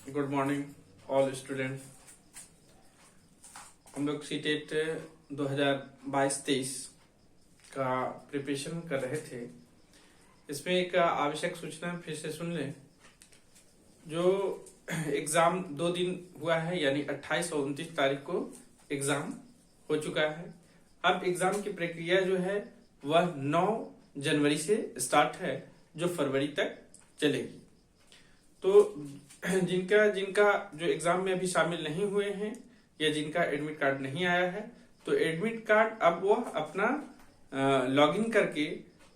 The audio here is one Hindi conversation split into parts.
Good morning all student. हम लोग सीटेट 2022-23 का प्रिपरेशन कर रहे थे। इसमें एक आवश्यक सूचना फिर से सुन लें। जो एग्जाम 2 दिन हुआ है, यानी 28 और 29 तारीख को एग्जाम हो चुका है। अब एग्जाम की प्रक्रिया जो है वह 9 जनवरी से स्टार्ट है, जो फरवरी तक चलेगी। तो जिनका जो एग्जाम में अभी शामिल नहीं हुए हैं या जिनका एडमिट कार्ड नहीं आया है, तो एडमिट कार्ड अब वो अपना लॉगिन करके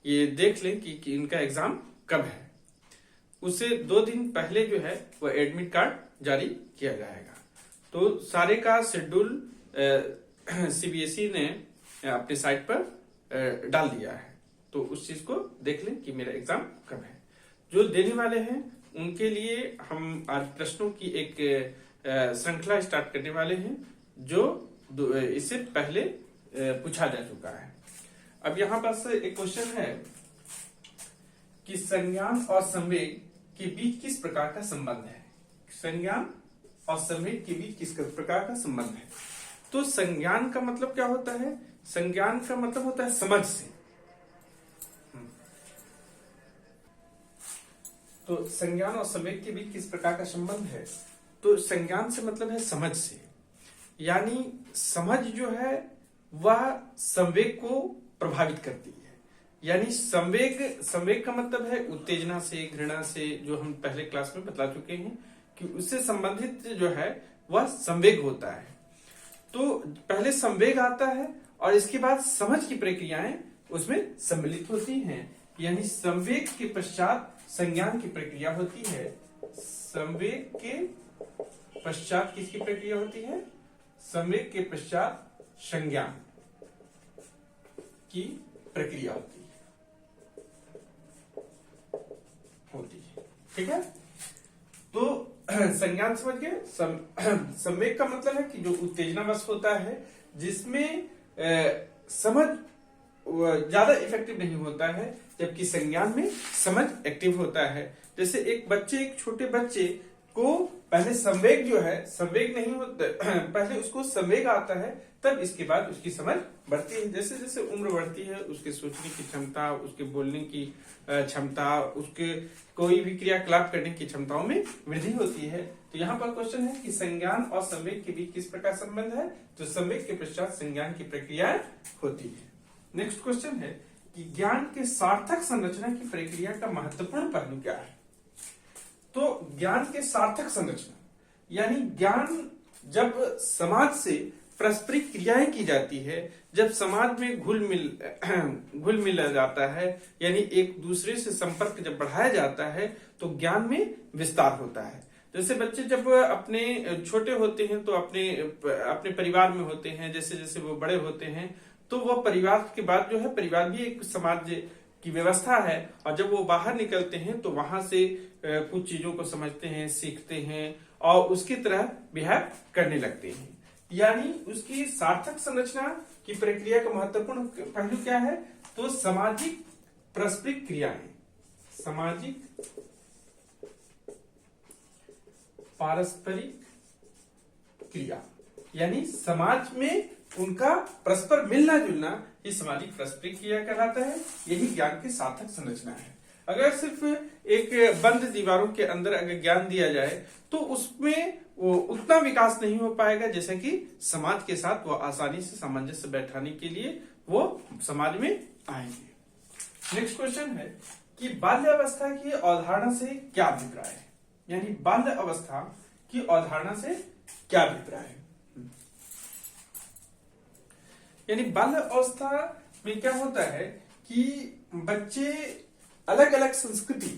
ये देख लें कि इनका एग्जाम कब है। उससे 2 दिन पहले जो है वो एडमिट कार्ड जारी किया जाएगा। तो सारे का शेड्यूल सीबीएसई ने अपने साइट पर डाल दिया है, तो उस चीज को देख लें कि मेरा एग्जाम कब है। जो देने वाले हैं उनके लिए हम आज प्रश्नों की एक श्रृंखला स्टार्ट करने वाले हैं, जो इससे पहले पूछा जा चुका है। अब यहाँ पास एक क्वेश्चन है कि संज्ञान और संवेग के बीच किस प्रकार का संबंध है। संज्ञान और संवेग के बीच किस प्रकार का संबंध है। तो संज्ञान का मतलब क्या होता है? संज्ञान का मतलब होता है समझ से। तो संज्ञान और संवेग के बीच किस प्रकार का संबंध है। तो संज्ञान से मतलब है समझ से, यानी समझ जो है वह संवेग को प्रभावित करती है। यानी संवेग का मतलब है उत्तेजना से, घृणा से, जो हम पहले क्लास में बता चुके हैं कि उससे संबंधित जो है वह संवेग होता है। तो पहले संवेग आता है और इसके बाद समझ की प्रक्रियाएं उसमें सम्मिलित होती हैं। यानी संवेग के पश्चात संज्ञान की प्रक्रिया होती है। संवेग के पश्चात किसकी प्रक्रिया होती है? संवेग के पश्चात संज्ञान की प्रक्रिया होती है। ठीक है। तो संज्ञान समझ गए। संवेग का मतलब है कि जो उत्तेजनावश होता है, जिसमें समझ ज्यादा इफेक्टिव नहीं होता है, जबकि संज्ञान में समझ एक्टिव होता है। जैसे एक छोटे बच्चे को पहले संवेग जो है, संवेग नहीं होता, पहले उसको संवेग आता है, तब इसके बाद उसकी समझ बढ़ती है। जैसे जैसे उम्र बढ़ती है, उसके सोचने की क्षमता, उसके बोलने की क्षमता, उसके कोई भी क्रियाकलाप करने की क्षमताओं में वृद्धि होती है। तो यहाँ पर क्वेश्चन है कि संज्ञान और संवेग के बीच किस प्रकार संबंध है। तो संवेग के पश्चात संज्ञान की प्रक्रिया होती है। नेक्स्ट क्वेश्चन है कि ज्ञान के सार्थक संरचना की प्रक्रिया का महत्वपूर्ण पहलू क्या है। तो ज्ञान के सार्थक संरचना यानी ज्ञान जब समाज से पारस्परिक क्रियाएं की जाती है, जब समाज में घुल मिल जाता है, यानी एक दूसरे से संपर्क जब बढ़ाया जाता है, तो ज्ञान में विस्तार होता है। जैसे बच्चे जब अपने छोटे होते हैं तो अपने परिवार में होते हैं, जैसे जैसे वो बड़े होते हैं तो वह परिवार के बाद जो है, परिवार भी एक समाज की व्यवस्था है, और जब वो बाहर निकलते हैं तो वहां से कुछ चीजों को समझते हैं, सीखते हैं और उसकी तरह बिहेव करने लगते हैं। यानी उसकी सार्थक संरचना की प्रक्रिया का महत्वपूर्ण पहलू क्या है। तो सामाजिक पारस्परिक क्रियाएं, सामाजिक पारस्परिक क्रिया, यानी समाज में उनका परस्पर मिलना जुलना, ये सामाजिक पारस्परिक क्रिया कहलाता है। यही ज्ञान की सार्थक संरचना है। अगर सिर्फ एक बंद दीवारों के अंदर अगर ज्ञान दिया जाए तो उसमें वो उतना विकास नहीं हो पाएगा, जैसे कि समाज के साथ वो आसानी से सामंजस्य बैठाने के लिए वो समाज में आएंगे। नेक्स्ट क्वेश्चन है कि बाल्य अवस्था की अवधारणा से क्या अभिप्राय है। यानी बाल्य अवस्था की अवधारणा से क्या अभिप्राय है। यानी बाल्य अवस्था में क्या होता है कि बच्चे अलग अलग संस्कृति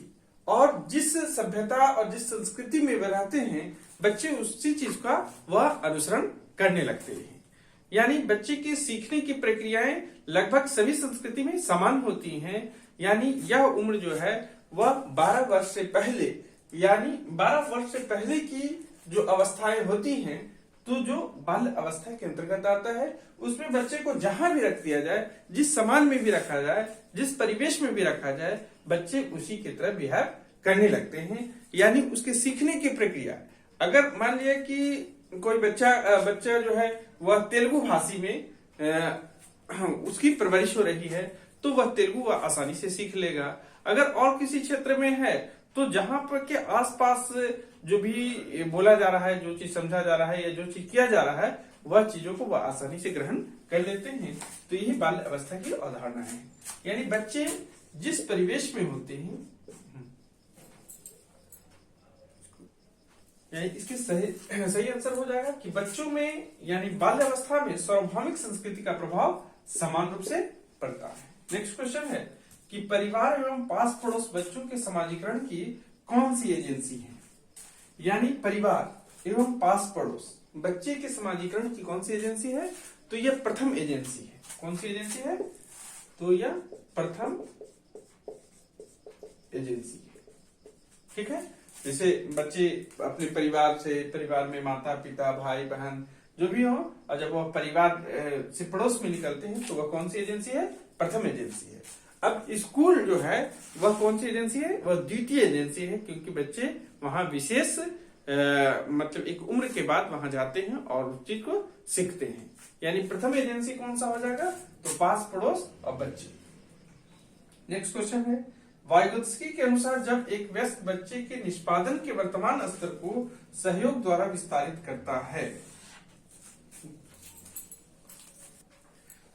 और जिस सभ्यता और जिस संस्कृति में वे रहते हैं, बच्चे उसी चीज का वह अनुसरण करने लगते हैं। यानी बच्चे की सीखने की प्रक्रियाएं लगभग सभी संस्कृति में समान होती हैं। यानी यह उम्र जो है वह 12 वर्ष से पहले, यानी 12 वर्ष से पहले की जो अवस्थाएं होती हैं, तो जो बाल्य अवस्था के अंतर्गत आता है, उसमें बच्चे को जहां भी रख दिया जाए, जिस समाज में भी रखा जाए, जिस परिवेश में भी रखा जाए, बच्चे उसी की तरह बिहेव करने लगते हैं। यानी उसके सीखने की प्रक्रिया अगर मान लिया कि कोई बच्चा जो है वह तेलुगु भाषी में उसकी परवरिश हो रही है तो वह तेलुगु वह आसानी से सीख लेगा। अगर और किसी क्षेत्र में है तो जहां पर के आसपास जो भी बोला जा रहा है, जो चीज समझा जा रहा है या जो चीज किया जा रहा है, वह चीजों को वह आसानी से ग्रहण कर लेते हैं। तो यही बाल्य अवस्था की अवधारणा है। यानी बच्चे जिस परिवेश में होते हैं, यानी इसके सही आंसर हो जाएगा कि बच्चों में यानी बाल्य अवस्था में सार्वभौमिक संस्कृति का प्रभाव समान रूप से पड़ता है। नेक्स्ट क्वेश्चन है कि परिवार एवं पास पड़ोस बच्चों के समाजीकरण की कौन सी एजेंसी है। यानी परिवार एवं पास पड़ोस बच्चे के समाजीकरण की कौन सी एजेंसी है, तो यह प्रथम एजेंसी है। कौन सी एजेंसी है, तो यह प्रथम एजेंसी है। ठीक है, जैसे बच्चे अपने परिवार में माता पिता भाई बहन जो भी हो, और जब वह परिवार से पड़ोस में निकलते हैं तो वह कौन सी एजेंसी है, प्रथम एजेंसी है। अब स्कूल जो है वह कौन सी एजेंसी है, वह द्वितीय एजेंसी है, क्योंकि बच्चे वहां विशेष मतलब एक उम्र के बाद वहां जाते हैं और उस चीज को सीखते हैं। यानी प्रथम एजेंसी कौन सा हो जाएगा, तो पास पड़ोस और बच्चे। नेक्स्ट क्वेश्चन है वाइगोत्स्की के अनुसार जब एक वयस्क बच्चे के निष्पादन के वर्तमान स्तर को सहयोग द्वारा विस्तारित करता है,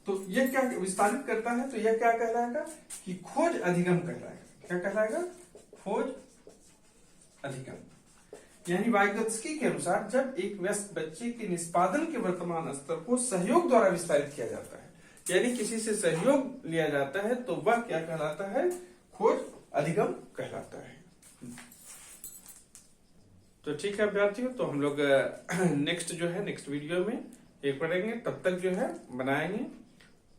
तो यह क्या विस्तारित करता है, तो यह क्या कहलाएगा कि खोज अधिगम कहलाएगा। क्या कहलाएगा, खोज अधिगम। यानी वाइगोत्स्की के अनुसार जब एक वयस्क बच्चे के निष्पादन के वर्तमान स्तर को सहयोग द्वारा विस्तारित किया जाता है, यानी किसी से सहयोग लिया जाता है, तो वह क्या कहलाता है, खोज अधिगम कहलाता है। तो ठीक है अभ्यर्थियों, तो हम लोग नेक्स्ट वीडियो में एक पढ़ेंगे, तब तक जो है बनाएंगे।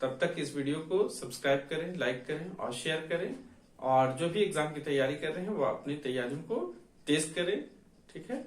तब तक इस वीडियो को सब्सक्राइब करें, लाइक करें और शेयर करें, और जो भी एग्जाम की तैयारी कर रहे हैं वो अपनी तैयारियों को तेज करें। ठीक है।